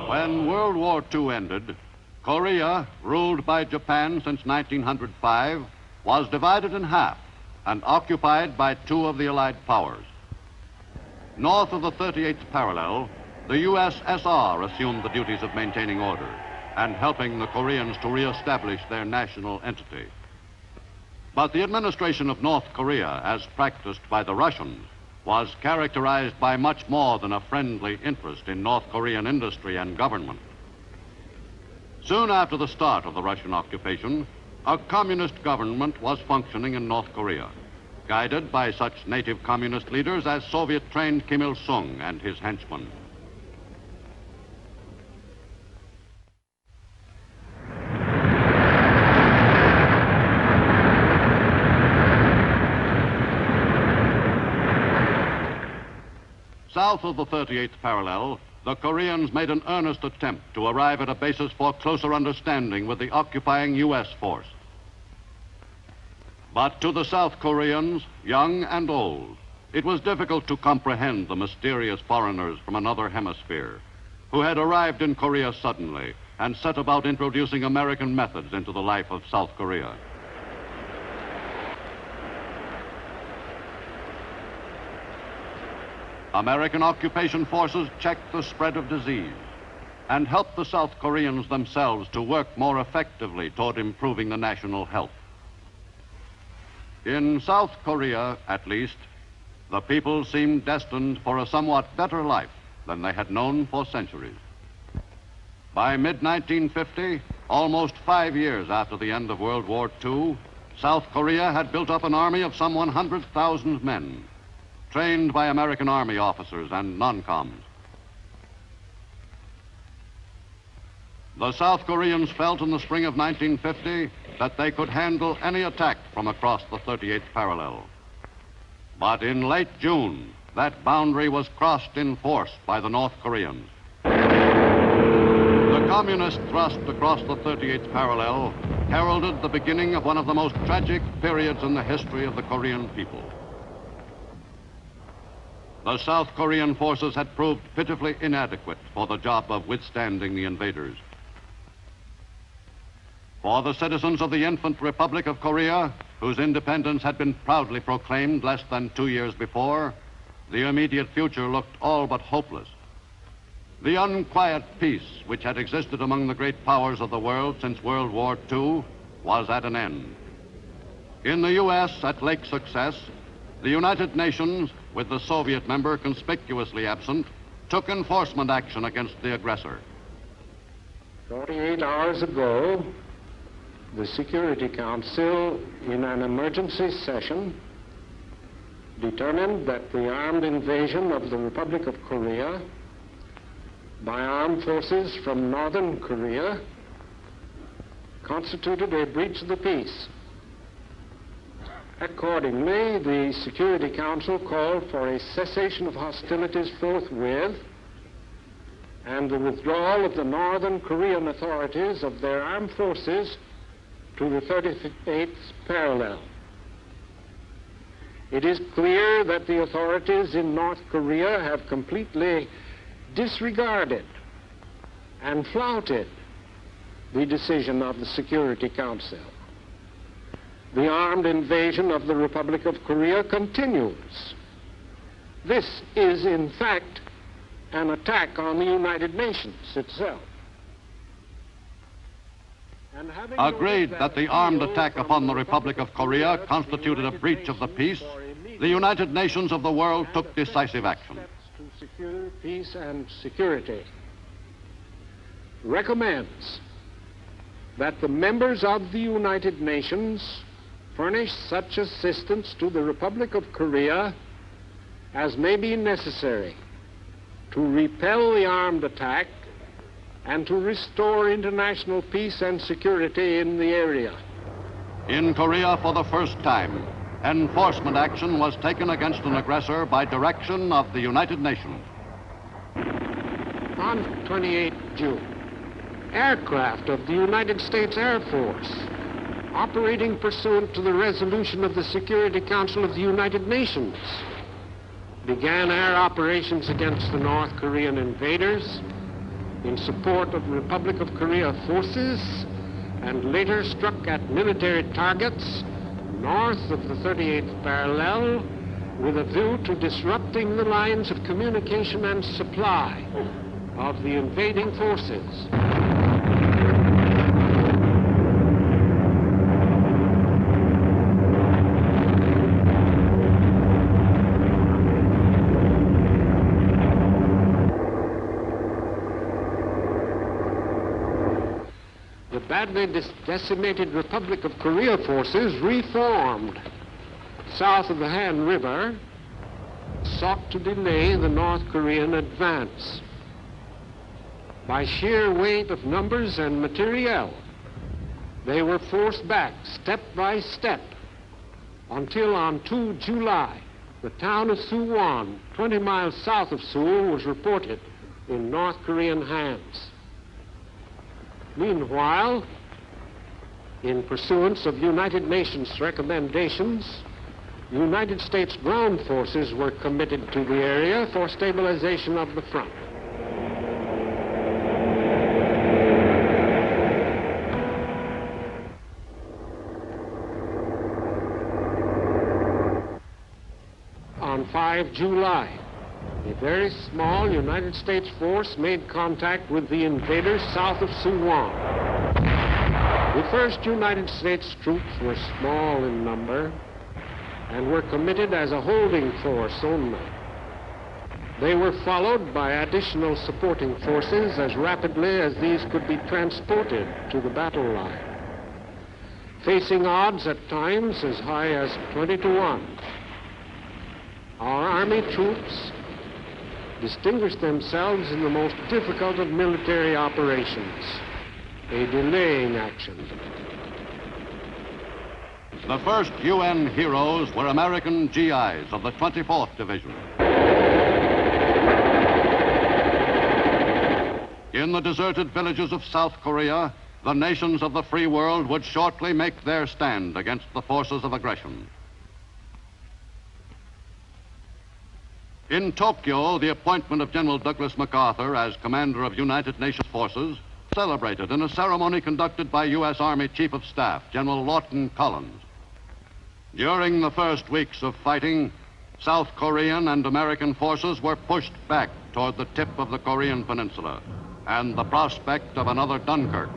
When World War II ended, Korea, ruled by Japan since 1905, was divided in half and occupied by two of the Allied powers. North of the 38th parallel, the USSR assumed the duties of maintaining order and helping the Koreans to reestablish their national entity. But the administration of North Korea, as practiced by the Russians, was characterized by much more than a friendly interest in North Korean industry and government. Soon after the start of the Russian occupation, a communist government was functioning in North Korea, guided by such native communist leaders as Soviet-trained Kim Il-sung and his henchmen. South of the 38th parallel, the Koreans made an earnest attempt to arrive at a basis for closer understanding with the occupying U.S. force. But to the South Koreans, young and old, it was difficult to comprehend the mysterious foreigners from another hemisphere who had arrived in Korea suddenly and set about introducing American methods into the life of South Korea. American occupation forces checked the spread of disease and helped the South Koreans themselves to work more effectively toward improving the national health. In South Korea, at least, the people seemed destined for a somewhat better life than they had known for centuries. By mid-1950, almost 5 years after the end of World War II, South Korea had built up an army of some 100,000 men, trained by American Army officers and non-coms. The South Koreans felt in the spring of 1950 that they could handle any attack from across the 38th parallel. But in late June, that boundary was crossed in force by the North Koreans. The communist thrust across the 38th parallel heralded the beginning of one of the most tragic periods in the history of the Korean people. The South Korean forces had proved pitifully inadequate for the job of withstanding the invaders. For the citizens of the infant Republic of Korea, whose independence had been proudly proclaimed less than 2 years before, the immediate future looked all but hopeless. The unquiet peace which had existed among the great powers of the world since World War II was at an end. In the U.S., at Lake Success, the United Nations, with the Soviet member conspicuously absent, took enforcement action against the aggressor. 48 hours ago, the Security Council, in an emergency session, determined that the armed invasion of the Republic of Korea by armed forces from Northern Korea constituted a breach of the peace. Accordingly, the Security Council called for a cessation of hostilities forthwith and the withdrawal of the Northern Korean authorities of their armed forces to the 38th parallel. It is clear that the authorities in North Korea have completely disregarded and flouted the decision of the Security Council. The armed invasion of the Republic of Korea continues. This is, in fact, an attack on the United Nations itself. Agreed that the armed attack upon the Republic of Korea constituted a breach of the peace, the United Nations of the world took decisive action. To secure peace and security recommends that the members of the United Nations furnish such assistance to the Republic of Korea as may be necessary to repel the armed attack and to restore international peace and security in the area. In Korea, for the first time, enforcement action was taken against an aggressor by direction of the United Nations. On 28 June, aircraft of the United States Air Force, operating pursuant to the resolution of the Security Council of the United Nations, began air operations against the North Korean invaders in support of the Republic of Korea forces, and later struck at military targets north of the 38th parallel with a view to disrupting the lines of communication and supply of the invading forces. The badly decimated Republic of Korea forces reformed south of the Han River, sought to delay the North Korean advance. By sheer weight of numbers and materiel, they were forced back step by step until on 2 July, the town of Suwon, 20 miles south of Seoul, was reported in North Korean hands. Meanwhile, in pursuance of United Nations recommendations, United States ground forces were committed to the area for stabilization of the front. On 5 July, a very small United States force made contact with the invaders south of Suwon. The first United States troops were small in number and were committed as a holding force only. They were followed by additional supporting forces as rapidly as these could be transported to the battle line, facing odds at times as high as 20 to 1. Our Army troops distinguished themselves in the most difficult of military operations, a delaying action. The first UN heroes were American GIs of the 24th Division. In the deserted villages of South Korea, the nations of the free world would shortly make their stand against the forces of aggression. In Tokyo, the appointment of General Douglas MacArthur as commander of United Nations forces celebrated in a ceremony conducted by U.S. Army Chief of Staff, General Lawton Collins. During the first weeks of fighting, South Korean and American forces were pushed back toward the tip of the Korean Peninsula and the prospect of another Dunkirk.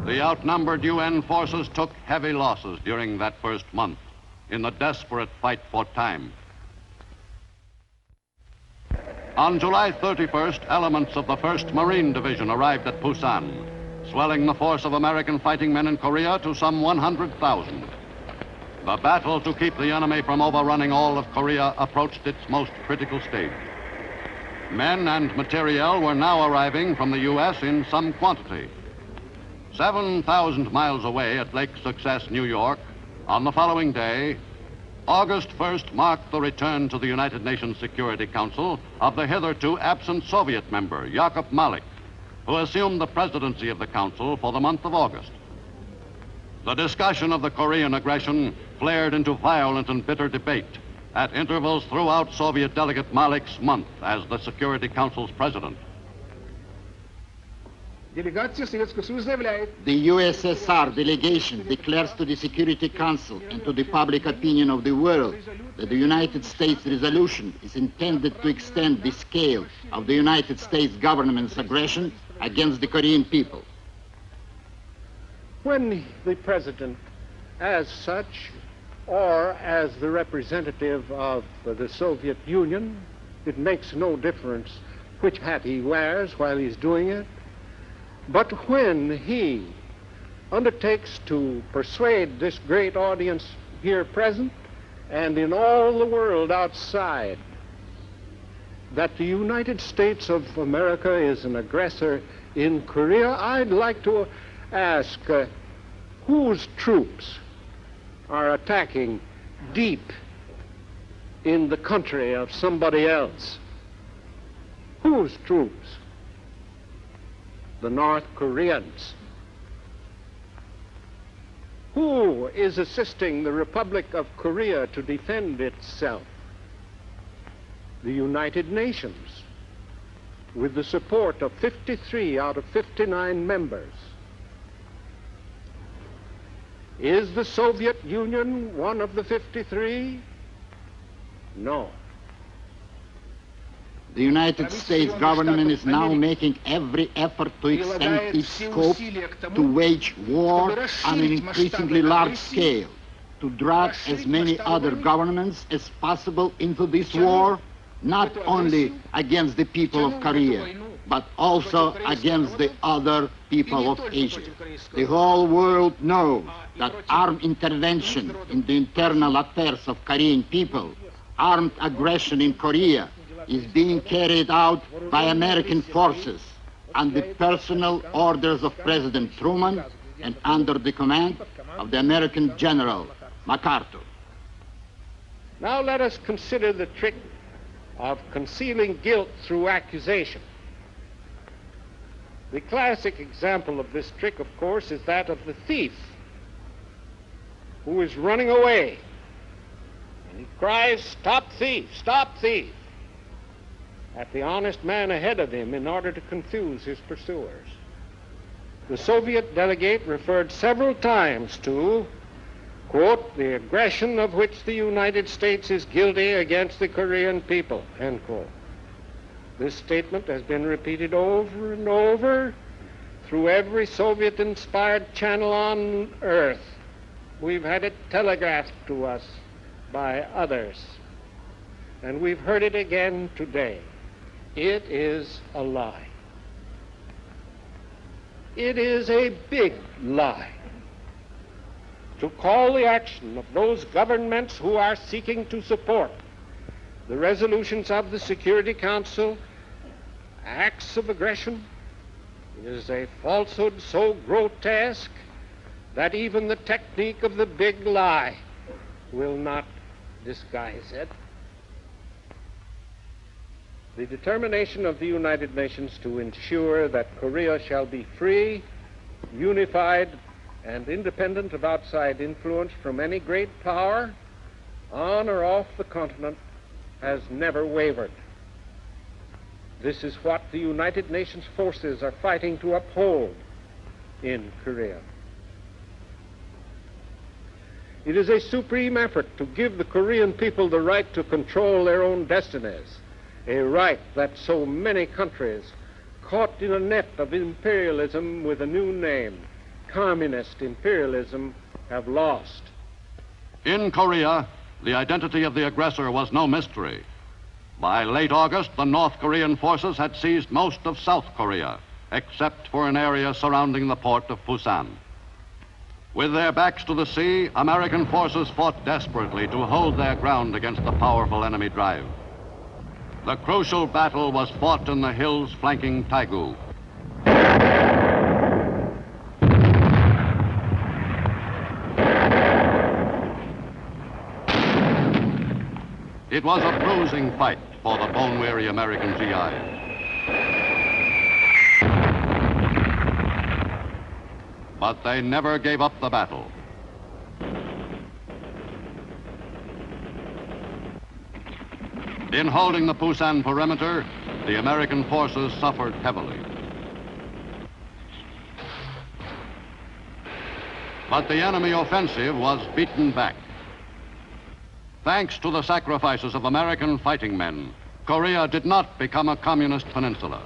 The outnumbered UN forces took heavy losses during that first month in the desperate fight for time. On July 31st, elements of the 1st Marine Division arrived at Busan, swelling the force of American fighting men in Korea to some 100,000. The battle to keep the enemy from overrunning all of Korea approached its most critical stage. Men and materiel were now arriving from the U.S. in some quantity. 7,000 miles away at Lake Success, New York, on the following day, August 1st marked the return to the United Nations Security Council of the hitherto absent Soviet member, Yakub Malik, who assumed the presidency of the Council for the month of August. The discussion of the Korean aggression flared into violent and bitter debate at intervals throughout Soviet delegate Malik's month as the Security Council's president. The USSR delegation declares to the Security Council and to the public opinion of the world that the United States resolution is intended to extend the scale of the United States government's aggression against the Korean people. When the president, as such, or as the representative of the Soviet Union, it makes no difference which hat he wears while he's doing it, but when he undertakes to persuade this great audience here present and in all the world outside that the United States of America is an aggressor in Korea, I'd like to ask whose troops are attacking deep in the country of somebody else? Whose troops? the North Koreans. Who is assisting the Republic of Korea to defend itself? The United Nations, with the support of 53 out of 59 members. Is the Soviet Union one of the 53? No. The United States government is now making every effort to extend its scope to wage war on an increasingly large scale, to drag as many other governments as possible into this war, not only against the people of Korea, but also against the other people of Asia. The whole world knows that armed intervention in the internal affairs of Korean people, armed aggression in Korea, is being carried out by American forces on the personal orders of President Truman and under the command of the American General Macarthur. Now let us consider the trick of concealing guilt through accusation. The classic example of this trick, of course, is that of the thief who is running away. And he cries, "Stop thief, stop thief," at the honest man ahead of him in order to confuse his pursuers. The Soviet delegate referred several times to, quote, "the aggression of which the United States is guilty against the Korean people," end quote. This statement has been repeated over and over through every Soviet-inspired channel on Earth. We've had it telegraphed to us by others, and we've heard it again today. It is a lie. It is a big lie to call the action of those governments who are seeking to support the resolutions of the Security Council acts of aggression. It is a falsehood so grotesque that even the technique of the big lie will not disguise it. The determination of the United Nations to ensure that Korea shall be free, unified, and independent of outside influence from any great power on or off the continent has never wavered. This is what the United Nations forces are fighting to uphold in Korea. It is a supreme effort to give the Korean people the right to control their own destinies, a right that so many countries caught in a net of imperialism with a new name, communist imperialism, have lost. In Korea, the identity of the aggressor was no mystery. By late August, the North Korean forces had seized most of South Korea, except for an area surrounding the port of Busan. With their backs to the sea, American forces fought desperately to hold their ground against the powerful enemy drive. The crucial battle was fought in the hills flanking Taegu. It was a bruising fight for the bone-weary American GIs. But they never gave up the battle. In holding the Busan perimeter, the American forces suffered heavily. But the enemy offensive was beaten back. Thanks to the sacrifices of American fighting men, Korea did not become a communist peninsula.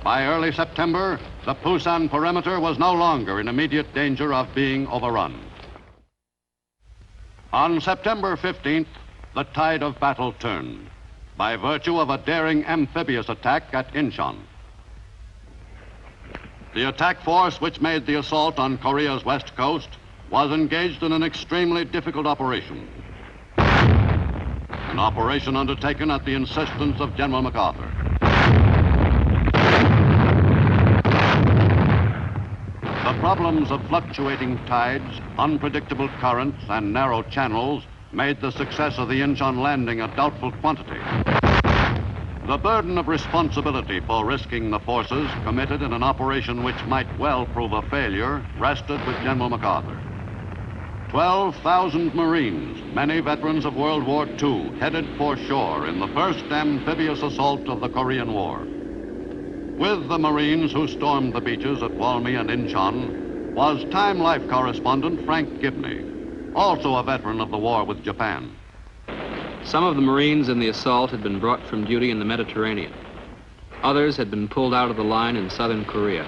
By early September, the Busan perimeter was no longer in immediate danger of being overrun. On September 15th, the tide of battle turned by virtue of a daring amphibious attack at Incheon. The attack force which made the assault on Korea's west coast was engaged in an extremely difficult operation. An operation undertaken at the insistence of General Macarthur. The problems of fluctuating tides, unpredictable currents, and narrow channels made the success of the Incheon landing a doubtful quantity. The burden of responsibility for risking the forces committed in an operation which might well prove a failure rested with General MacArthur. 12,000 Marines, many veterans of World War II, headed for shore in the first amphibious assault of the Korean War. With the Marines who stormed the beaches at Walmy and Incheon was Time Life correspondent Frank Gibney, also a veteran of the war with Japan. Some of the Marines in the assault had been brought from duty in the Mediterranean. Others had been pulled out of the line in southern Korea.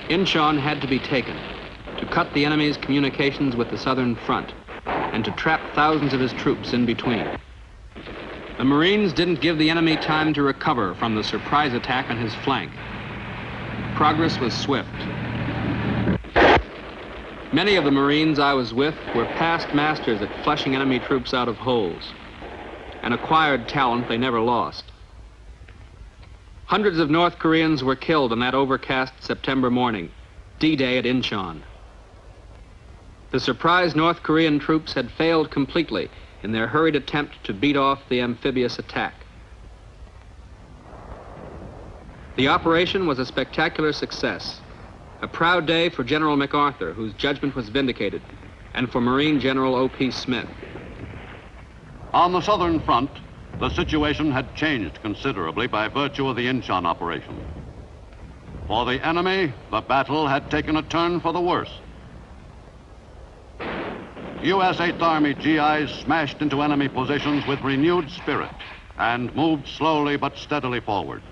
Incheon had to be taken to cut the enemy's communications with the southern front and to trap thousands of his troops in between. The Marines didn't give the enemy time to recover from the surprise attack on his flank. Progress was swift. Many of the Marines I was with were past masters at flushing enemy troops out of holes, an acquired talent they never lost. Hundreds of North Koreans were killed on that overcast September morning, D-Day at Incheon. The surprised North Korean troops had failed completely in their hurried attempt to beat off the amphibious attack. The operation was a spectacular success. A proud day for General MacArthur, whose judgment was vindicated, and for Marine General O.P. Smith. On the southern front, the situation had changed considerably by virtue of the Incheon operation. For the enemy, the battle had taken a turn for the worse. U.S. 8th Army GIs smashed into enemy positions with renewed spirit and moved slowly but steadily forward.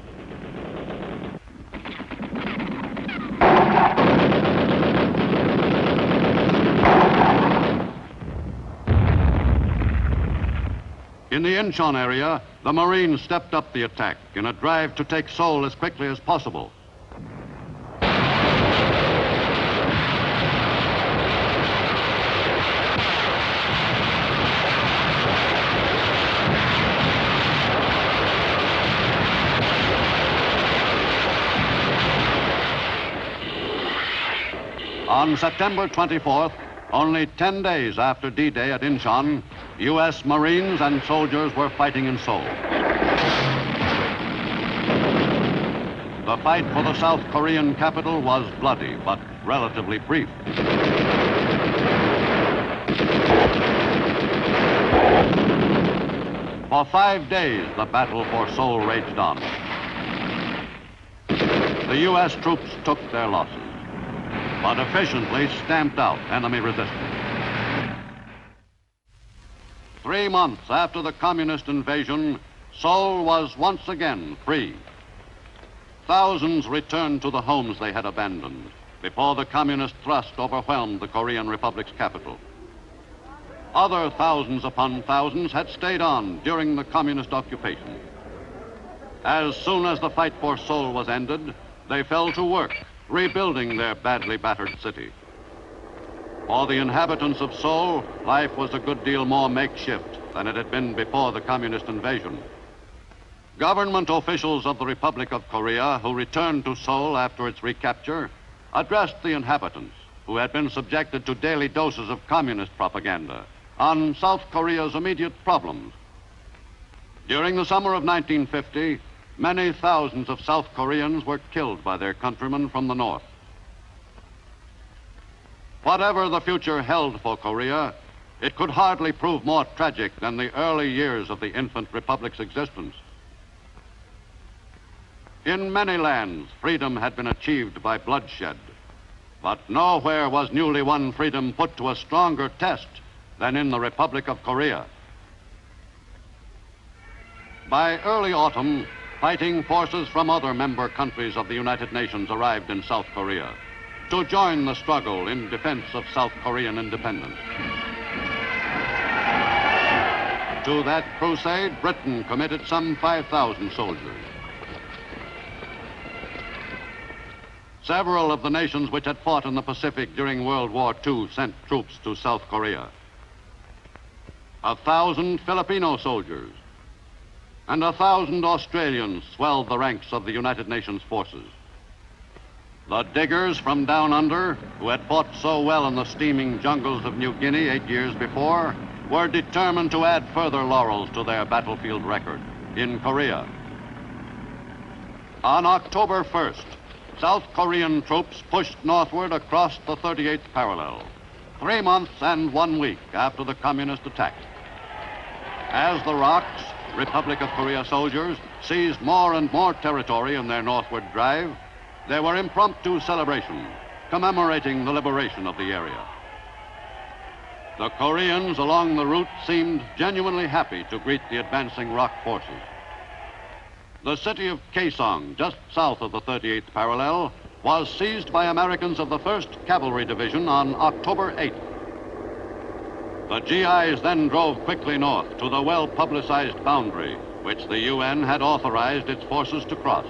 In the Incheon area, the Marines stepped up the attack in a drive to take Seoul as quickly as possible. On September 24th, only 10 days after D-Day at Incheon, U.S. Marines and soldiers were fighting in Seoul. The fight for the South Korean capital was bloody, but relatively brief. For 5 days, the battle for Seoul raged on. The U.S. troops took their losses, but efficiently stamped out enemy resistance. 3 months after the communist invasion, Seoul was once again free. Thousands returned to the homes they had abandoned before the communist thrust overwhelmed the Korean Republic's capital. Other thousands upon thousands had stayed on during the communist occupation. As soon as the fight for Seoul was ended, they fell to work, rebuilding their badly battered city. For the inhabitants of Seoul, life was a good deal more makeshift than it had been before the communist invasion. Government officials of the Republic of Korea who returned to Seoul after its recapture addressed the inhabitants, who had been subjected to daily doses of communist propaganda, on South Korea's immediate problems. During the summer of 1950, many thousands of South Koreans were killed by their countrymen from the north. Whatever the future held for Korea, it could hardly prove more tragic than the early years of the infant republic's existence. In many lands, freedom had been achieved by bloodshed, but nowhere was newly won freedom put to a stronger test than in the Republic of Korea. By early autumn, fighting forces from other member countries of the United Nations arrived in South Korea to join the struggle in defense of South Korean independence. To that crusade, Britain committed some 5,000 soldiers. Several of the nations which had fought in the Pacific during World War II sent troops to South Korea. 1,000 Filipino soldiers and 1,000 Australians swelled the ranks of the United Nations forces. The diggers from down under, who had fought so well in the steaming jungles of New Guinea 8 years before, were determined to add further laurels to their battlefield record in Korea On October 1st, South Korean troops pushed northward across the 38th parallel, 3 months and 1 week after the communist attack. As the ROK's, Republic of Korea soldiers, seized more and more territory in their northward drive, there were impromptu celebrations commemorating the liberation of the area. The Koreans along the route seemed genuinely happy to greet the advancing ROK forces. The city of Kaesong, just south of the 38th parallel, was seized by Americans of the 1st Cavalry Division on October 8th. The GIs then drove quickly north to the well-publicized boundary, which the UN had authorized its forces to cross.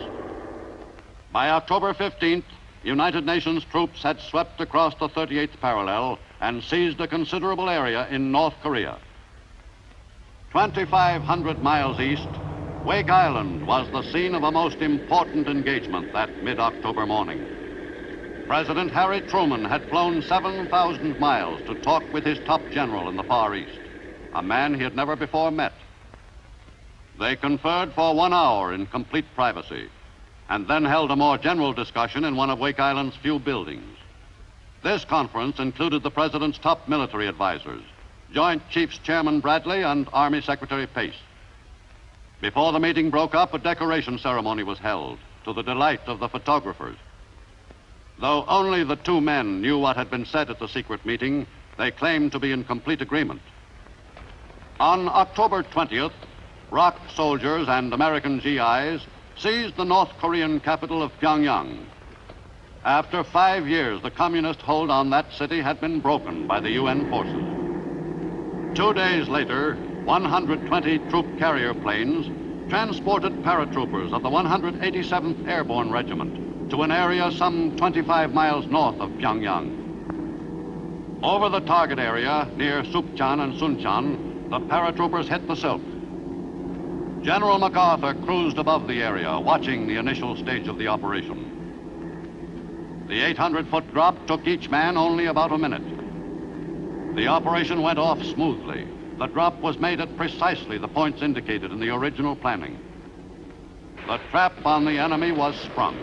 By October 15th, United Nations troops had swept across the 38th parallel and seized a considerable area in North Korea. 2,500 miles east, Wake Island was the scene of a most important engagement that mid-October morning. President Harry Truman had flown 7,000 miles to talk with his top general in the Far East, a man he had never before met. They conferred for 1 hour in complete privacy, and then held a more general discussion in one of Wake Island's few buildings. This conference included the president's top military advisors, Joint Chiefs Chairman Bradley and Army Secretary Pace. Before the meeting broke up, a decoration ceremony was held to the delight of the photographers. Though only the two men knew what had been said at the secret meeting, they claimed to be in complete agreement. On October 20th, ROK soldiers and American GIs seized the North Korean capital of Pyongyang. After 5 years, the communist hold on that city had been broken by the UN forces. 2 days later, 120 troop carrier planes transported paratroopers of the 187th Airborne Regiment to an area some 25 miles north of Pyongyang. Over the target area near Sukchan and Sunchan, the paratroopers hit the silk. General Macarthur cruised above the area, watching the initial stage of the operation. The 800-foot drop took each man only about a minute. The operation went off smoothly. The drop was made at precisely the points indicated in the original planning. The trap on the enemy was sprung.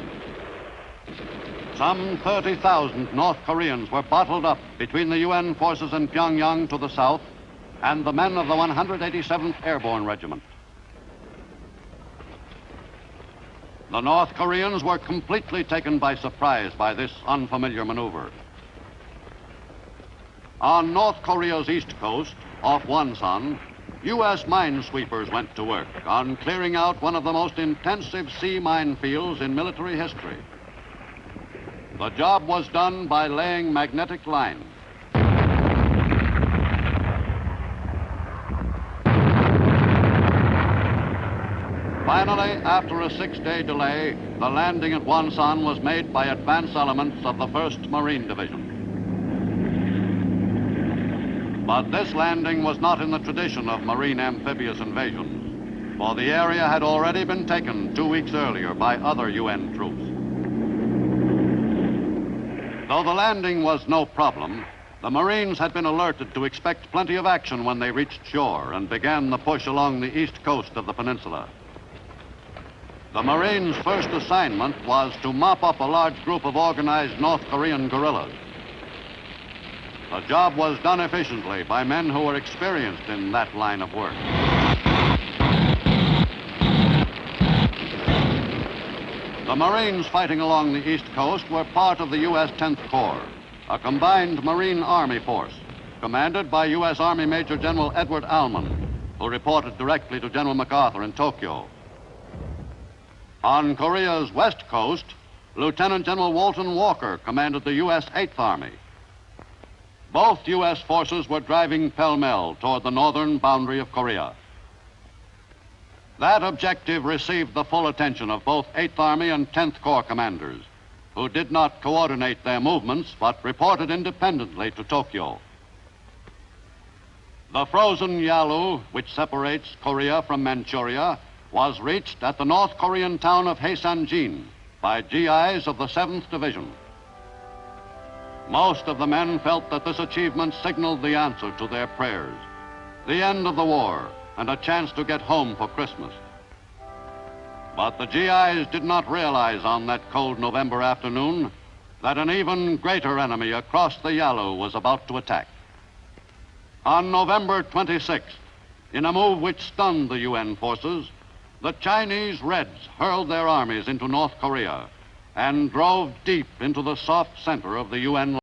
Some 30,000 North Koreans were bottled up between the UN forces in Pyongyang to the south and the men of the 187th Airborne Regiment. The North Koreans were completely taken by surprise by this unfamiliar maneuver. On North Korea's east coast, off Wonsan, U.S. minesweepers went to work on clearing out one of the most intensive sea minefields in military history. The job was done by laying magnetic lines. Finally, after a 6-day delay, the landing at Wonsan was made by advance elements of the 1st Marine Division. But this landing was not in the tradition of marine amphibious invasions, for the area had already been taken 2 weeks earlier by other UN troops. Though the landing was no problem, the Marines had been alerted to expect plenty of action when they reached shore and began the push along the east coast of the peninsula. The Marines' first assignment was to mop up a large group of organized North Korean guerrillas. The job was done efficiently by men who were experienced in that line of work. The Marines fighting along the east coast were part of the U.S. 10th Corps, a combined Marine Army force commanded by U.S. Army Major General Edward Almond, who reported directly to General Macarthur in Tokyo. On Korea's west coast, Lieutenant General Walton Walker commanded the U.S. 8th Army. Both U.S. forces were driving pell-mell toward the northern boundary of Korea. That objective received the full attention of both 8th Army and 10th Corps commanders, who did not coordinate their movements but reported independently to Tokyo. The frozen Yalu, which separates Korea from Manchuria, was reached at the North Korean town of Haesanjin by GIs of the 7th Division. Most of the men felt that this achievement signaled the answer to their prayers, the end of the war, and a chance to get home for Christmas. But the GIs did not realize on that cold November afternoon that an even greater enemy across the Yalu was about to attack. On November 26th, in a move which stunned the UN forces, the Chinese Reds hurled their armies into North Korea and drove deep into the soft center of the UN